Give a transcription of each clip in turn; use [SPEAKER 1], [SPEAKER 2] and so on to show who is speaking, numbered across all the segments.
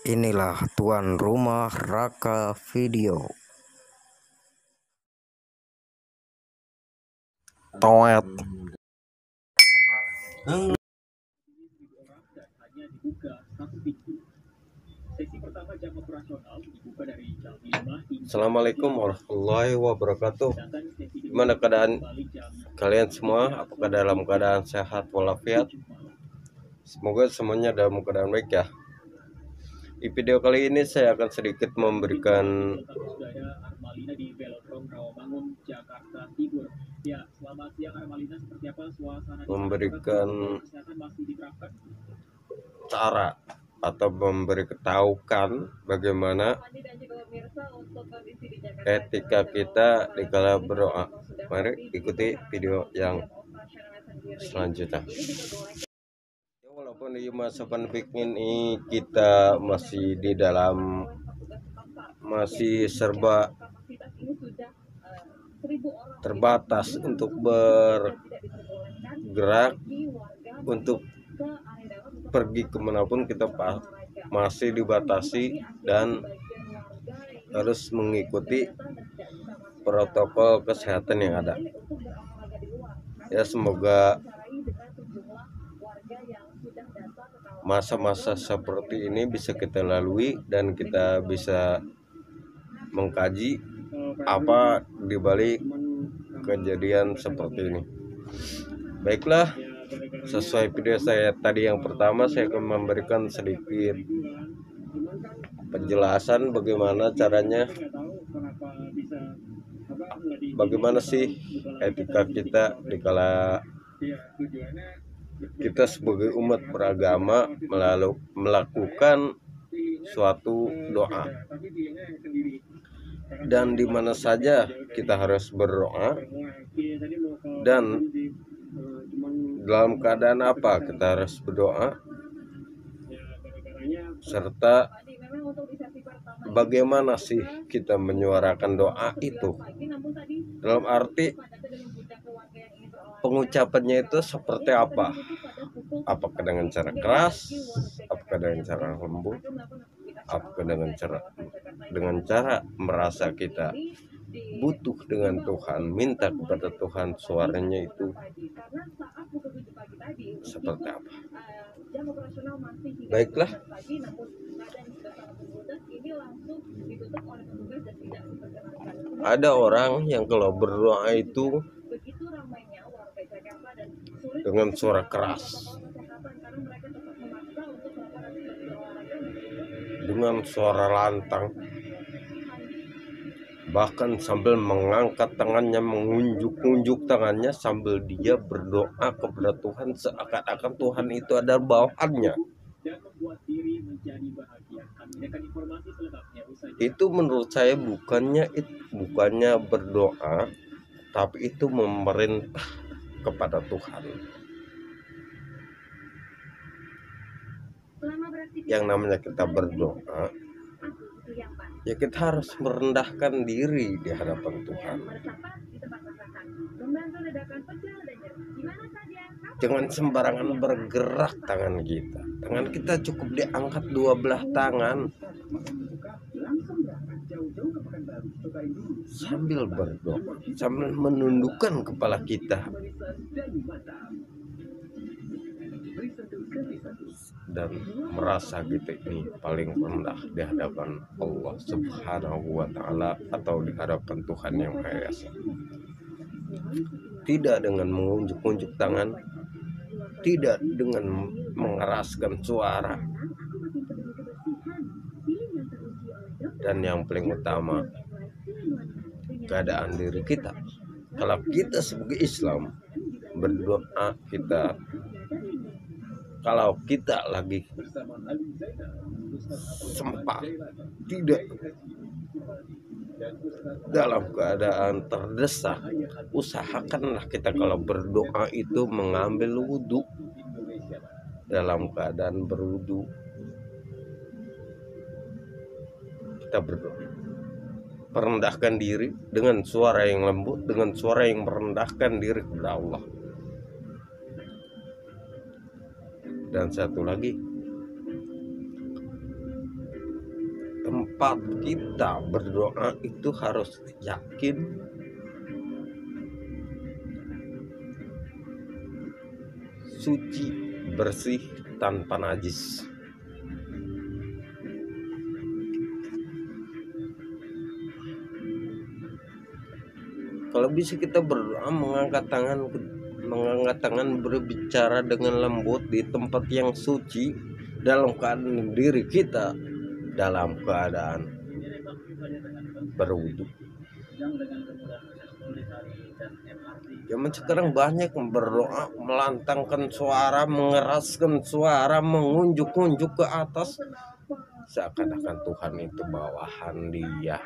[SPEAKER 1] Inilah tuan rumah Raka Video. Toet.
[SPEAKER 2] Assalamualaikum warahmatullahi wabarakatuh. Gimana keadaan kalian semua? Apakah dalam keadaan sehat walafiat? Semoga semuanya dalam keadaan baik ya. Di video kali ini saya akan sedikit memberikan cara atau memberitahukan bagaimana etika kita di kala berdoa. Mari ikuti video yang selanjutnya. Walaupun di masa pandemi ini kita masih serba terbatas untuk bergerak, untuk pergi kemanapun kita masih dibatasi dan harus mengikuti protokol kesehatan yang ada. Ya, semoga masa-masa seperti ini bisa kita lalui dan kita bisa mengkaji apa dibalik kejadian seperti ini. Baiklah, sesuai video saya tadi yang pertama, saya akan memberikan sedikit penjelasan bagaimana caranya, bagaimana sih etika kita dikala kita sebagai umat beragama melakukan suatu doa, dan di mana saja kita harus berdoa, dan dalam keadaan apa kita harus berdoa, serta bagaimana sih kita menyuarakan doa itu. Dalam arti pengucapannya itu seperti apa? Apakah dengan cara keras? Apakah dengan cara lembut? Apakah dengan cara merasa kita butuh dengan Tuhan, minta kepada Tuhan, suaranya itu seperti apa? Baiklah, ada orang yang kalau berdoa itu dengan suara keras, dengan suara lantang, bahkan sambil mengangkat tangannya, mengunjuk-unjuk tangannya sambil dia berdoa kepada Tuhan, seakan-akan Tuhan itu ada bawahannya. Itu menurut saya bukannya berdoa, tapi itu memerintah kepada Tuhan. Yang namanya kita berdoa, ya kita harus merendahkan diri di hadapan Tuhan. Jangan sembarangan bergerak tangan kita. Tangan kita cukup diangkat dua belah tangan sambil berdoa, sambil menundukkan kepala kita dan merasa kita ini paling rendah di hadapan Allah Subhanahu wa Ta'ala, atau di hadapan Tuhan yang Maha Esa. Tidak dengan mengunjuk-unjuk tangan, tidak dengan mengeraskan suara, dan yang paling utama, keadaan diri kita. Kalau kita sebagai Islam berdoa, kalau kita lagi sempat, tidak dalam keadaan terdesak, usahakanlah kita kalau berdoa itu mengambil wudhu. Dalam keadaan berwudhu kita berdoa, merendahkan diri dengan suara yang lembut, dengan suara yang merendahkan diri kepada Allah. Dan satu lagi, tempat kita berdoa itu harus yakin, suci, bersih, tanpa najis. Kalau bisa kita berdoa mengangkat tangan berbicara dengan lembut di tempat yang suci, dalam keadaan diri kita dalam keadaan berwudu. Zaman sekarang banyak yang berdoa melantangkan suara, mengeraskan suara, mengunjuk-unjuk ke atas, seakan-akan Tuhan itu bawahan dia.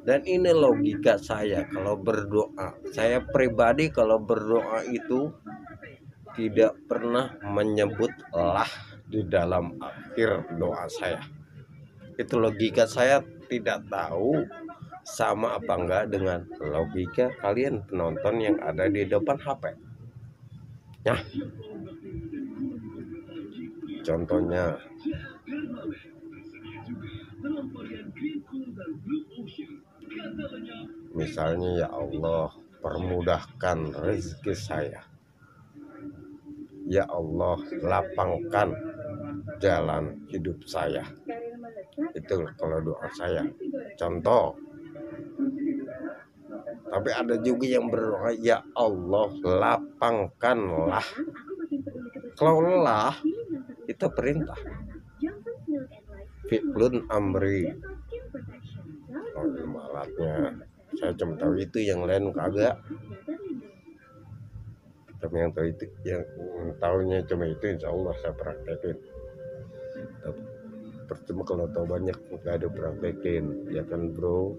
[SPEAKER 2] Dan ini logika saya kalau berdoa. Saya pribadi kalau berdoa itu tidak pernah menyebut lah di dalam akhir doa saya. Itu logika saya, tidak tahu sama apa enggak dengan logika kalian penonton yang ada di depan HP. Nah, contohnya misalnya, ya Allah permudahkan rezeki saya, ya Allah lapangkan jalan hidup saya. Itu kalau doa saya, contoh. Tapi ada juga yang berdoa, ya Allah lapangkanlah. Kalau lah itu perintah, fi'lun amri. Alatnya saya cuma tahu itu, yang lain kagak. Tapi yang tahu itu, yang tahunya cuma itu, insya Allah saya praktekin. Percuma kalau tahu banyak nggak ada praktekin, ya kan bro.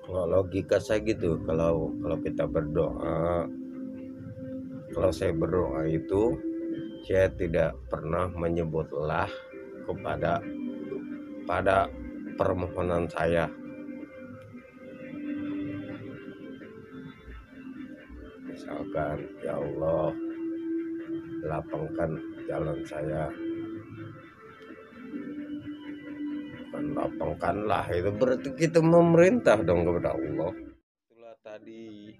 [SPEAKER 2] Kalau logika saya gitu, kalau kita berdoa, kalau saya berdoa itu saya tidak pernah menyebutlah pada permohonan saya. Misalkan, ya Allah lapangkan jalan saya, bukan lapangkanlah, itu berarti kita memerintah dong kepada Allah. Itulah tadi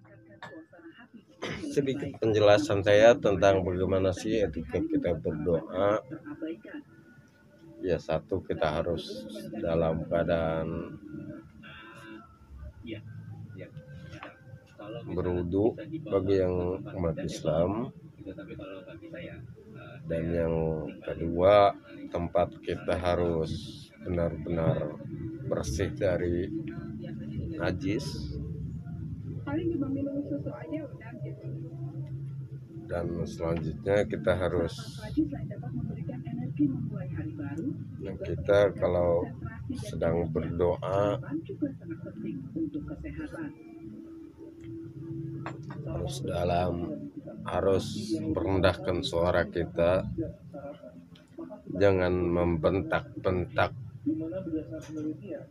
[SPEAKER 2] sedikit penjelasan saya tentang bagaimana sih etika kita berdoa. Ya, satu, kita harus dalam keadaan berwudu bagi yang umat Islam. Dan yang kedua, tempat kita harus benar-benar bersih dari najis. Dan selanjutnya kita harus, kita kalau sedang berdoa harus merendahkan suara kita, jangan membentak-bentak,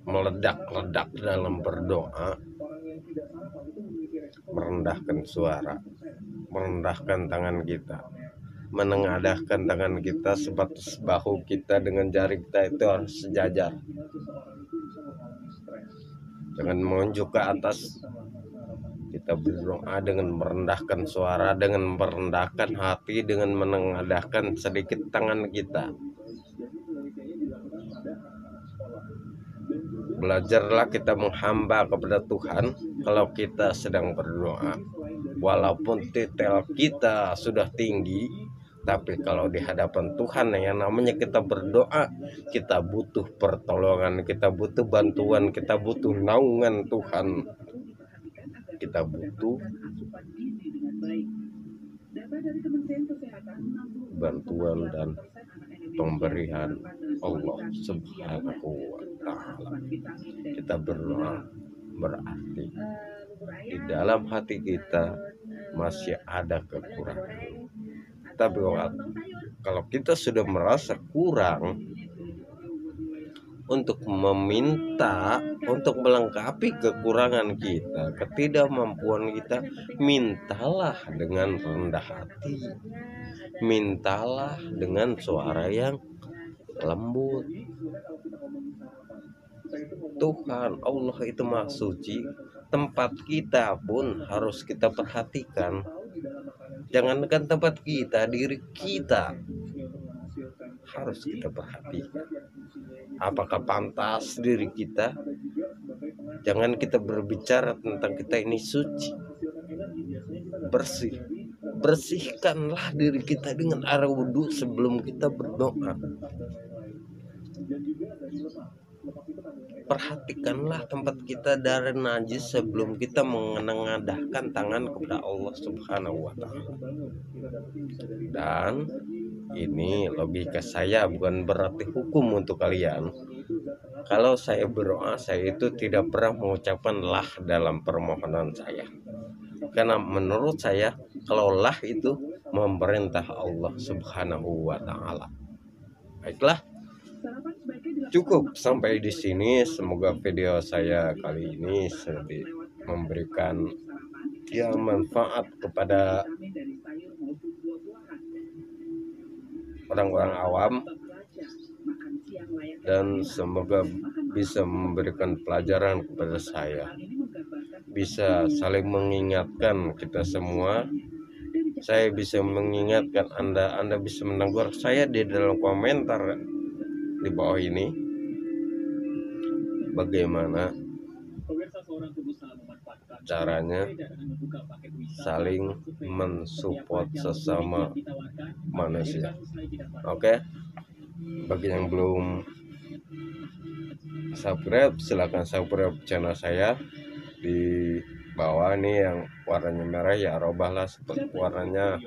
[SPEAKER 2] meledak-ledak dalam berdoa. Merendahkan suara, merendahkan tangan kita, menengadahkan tangan kita sebatas bahu kita dengan jari kita itu harus sejajar. Jangan menunjuk ke atas. Kita berdoa dengan merendahkan suara, dengan merendahkan hati, dengan menengadahkan sedikit tangan kita. Belajarlah kita menghamba kepada Tuhan kalau kita sedang berdoa. Walaupun titel kita sudah tinggi, tapi kalau di hadapan Tuhan yang namanya kita berdoa, kita butuh pertolongan, kita butuh bantuan, kita butuh naungan Tuhan. Kita butuh bantuan dan pemberian Allah Subhanahu wa Ta'ala. Kita berdoa berarti di dalam hati kita masih ada kekurangan. Tapi kalau kita sudah merasa kurang, untuk meminta untuk melengkapi kekurangan kita, ketidakmampuan kita, mintalah dengan rendah hati, mintalah dengan suara yang lembut. Tuhan Allah itu Maha Suci, tempat kita pun harus kita perhatikan. Jangankan tempat kita, diri kita harus kita perhatikan. Apakah pantas diri kita? Jangan kita berbicara tentang kita ini suci, bersih. Bersihkanlah diri kita dengan air wudhu sebelum kita berdoa. Perhatikanlah tempat kita dari najis sebelum kita menengadahkan tangan kepada Allah Subhanahu wa Ta'ala. Dan ini logika saya, bukan berarti hukum untuk kalian. Kalau saya berdoa, saya itu tidak pernah mengucapkan lah dalam permohonan saya, karena menurut saya kalau lah itu memerintah Allah Subhanahu wa Ta'ala. Baiklah, cukup sampai di sini. Semoga video saya kali ini sedikit memberikan manfaat kepada orang-orang awam, dan semoga bisa memberikan pelajaran kepada saya, bisa saling mengingatkan kita semua. Saya bisa mengingatkan Anda bisa menegur saya di dalam komentar di bawah ini, bagaimana caranya saling mensupport sesama manusia. Oke, bagi yang belum subscribe, silahkan subscribe channel saya. Di bawah nih yang warnanya merah, ya robahlah seperti warnanya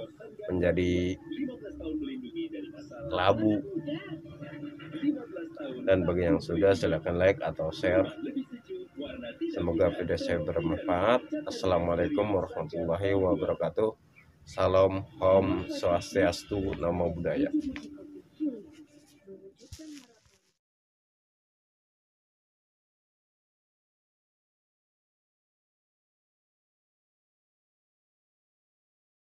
[SPEAKER 2] menjadi labu. Dan bagi yang sudah, silahkan like atau share. Semoga video saya bermanfaat. Assalamualaikum warahmatullahi wabarakatuh. Salam, Om Swastiastu, Namo Buddhaya.